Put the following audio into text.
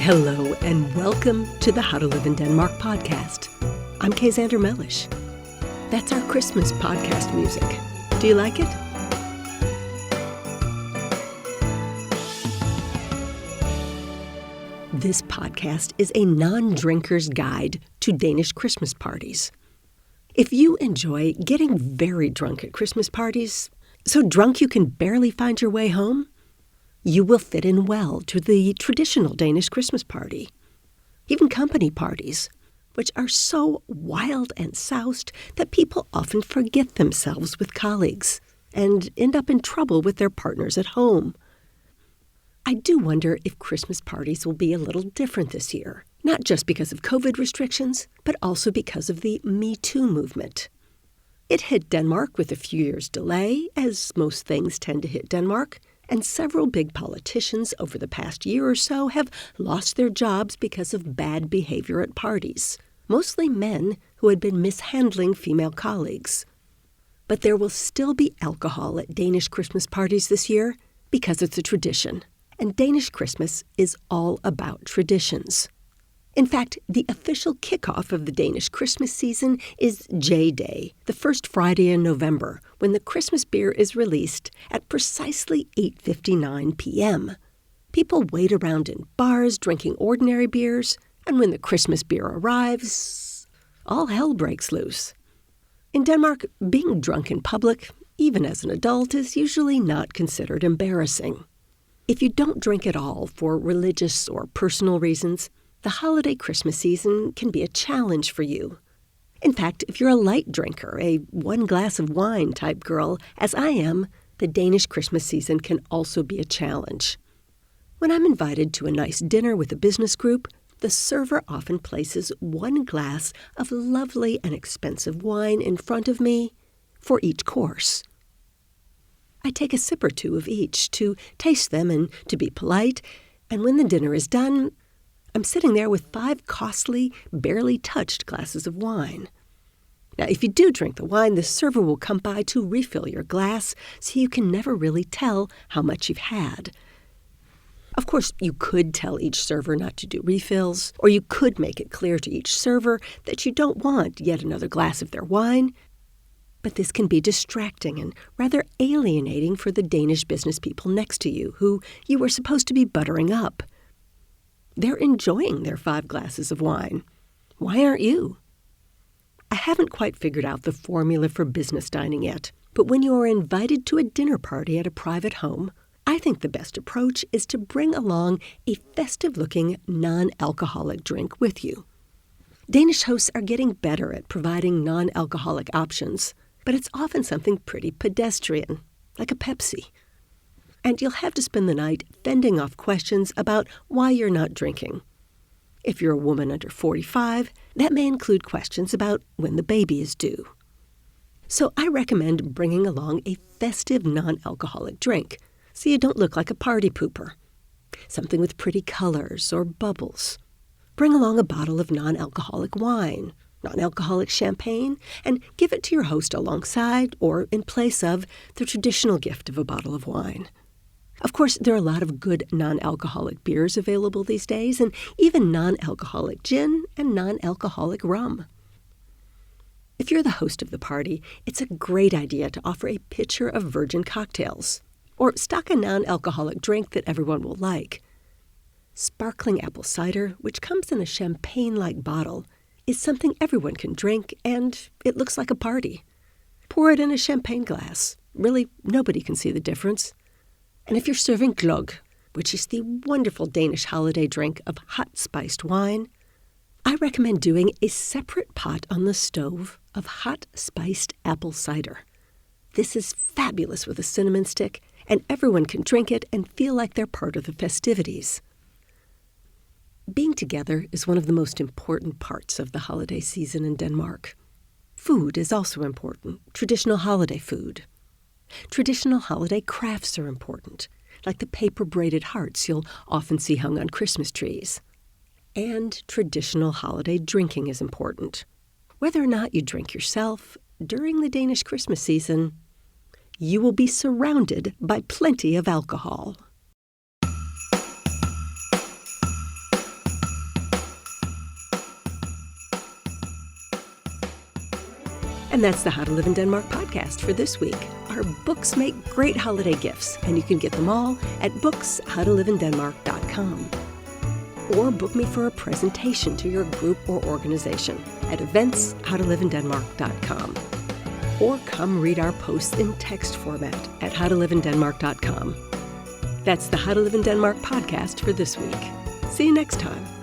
Hello and welcome to the How to Live in Denmark podcast. I'm Kay Xander Mellish. That's our Christmas podcast music. Do you like it? This podcast is a non-drinker's guide to Danish Christmas parties. If you enjoy getting very drunk at Christmas parties, so drunk you can barely find your way home, you will fit in well to the traditional Danish Christmas party. Even company parties, which are so wild and soused that people often forget themselves with colleagues and end up in trouble with their partners at home. I do wonder if Christmas parties will be a little different this year, not just because of COVID restrictions, but also because of the Me Too movement. It hit Denmark with a few years' delay, as most things tend to hit Denmark, and several big politicians over the past year or so have lost their jobs because of bad behavior at parties, mostly men who had been mishandling female colleagues. But there will still be alcohol at Danish Christmas parties this year because it's a tradition, and Danish Christmas is all about traditions. In fact, the official kickoff of the Danish Christmas season is J-Day, the first Friday in November, when the Christmas beer is released at precisely 8:59 p.m. People wait around in bars drinking ordinary beers, and when the Christmas beer arrives, all hell breaks loose. In Denmark, being drunk in public, even as an adult, is usually not considered embarrassing. If you don't drink at all for religious or personal reasons, the holiday Christmas season can be a challenge for you. In fact, if you're a light drinker, a one glass of wine type girl, as I am, the Danish Christmas season can also be a challenge. When I'm invited to a nice dinner with a business group, the server often places one glass of lovely and expensive wine in front of me for each course. I take a sip or two of each to taste them and to be polite, and when the dinner is done, I'm sitting there with 5 costly, barely touched glasses of wine. Now, if you do drink the wine, the server will come by to refill your glass, so you can never really tell how much you've had. Of course, you could tell each server not to do refills, or you could make it clear to each server that you don't want yet another glass of their wine. But this can be distracting and rather alienating for the Danish business people next to you, who you were supposed to be buttering up. They're enjoying their 5 glasses of wine. Why aren't you? I haven't quite figured out the formula for business dining yet, but when you are invited to a dinner party at a private home, I think the best approach is to bring along a festive-looking, non-alcoholic drink with you. Danish hosts are getting better at providing non-alcoholic options, but it's often something pretty pedestrian, like a Pepsi. And you'll have to spend the night fending off questions about why you're not drinking. If you're a woman under 45, that may include questions about when the baby is due. So I recommend bringing along a festive non-alcoholic drink, so you don't look like a party pooper. Something with pretty colors or bubbles. Bring along a bottle of non-alcoholic wine, non-alcoholic champagne, and give it to your host alongside or in place of the traditional gift of a bottle of wine. Of course, there are a lot of good non-alcoholic beers available these days, and even non-alcoholic gin and non-alcoholic rum. If you're the host of the party, it's a great idea to offer a pitcher of virgin cocktails, or stock a non-alcoholic drink that everyone will like. Sparkling apple cider, which comes in a champagne-like bottle, is something everyone can drink, and it looks like a party. Pour it in a champagne glass. Really, nobody can see the difference. And if you're serving gløgg, which is the wonderful Danish holiday drink of hot spiced wine, I recommend doing a separate pot on the stove of hot spiced apple cider. This is fabulous with a cinnamon stick, and everyone can drink it and feel like they're part of the festivities. Being together is one of the most important parts of the holiday season in Denmark. Food is also important, traditional holiday food. Traditional holiday crafts are important, like the paper-braided hearts you'll often see hung on Christmas trees. And traditional holiday drinking is important. Whether or not you drink yourself, during the Danish Christmas season, you will be surrounded by plenty of alcohol. And that's the How to Live in Denmark podcast for this week. Our books make great holiday gifts, and you can get them all at bookshowtoliveинdenmark.com. Or book me for a presentation to your group or organization at events.howtoliveindenmark.com. Or come read our posts in text format at howtoliveindenmark.com. That's the How to Live in Denmark podcast for this week. See you next time.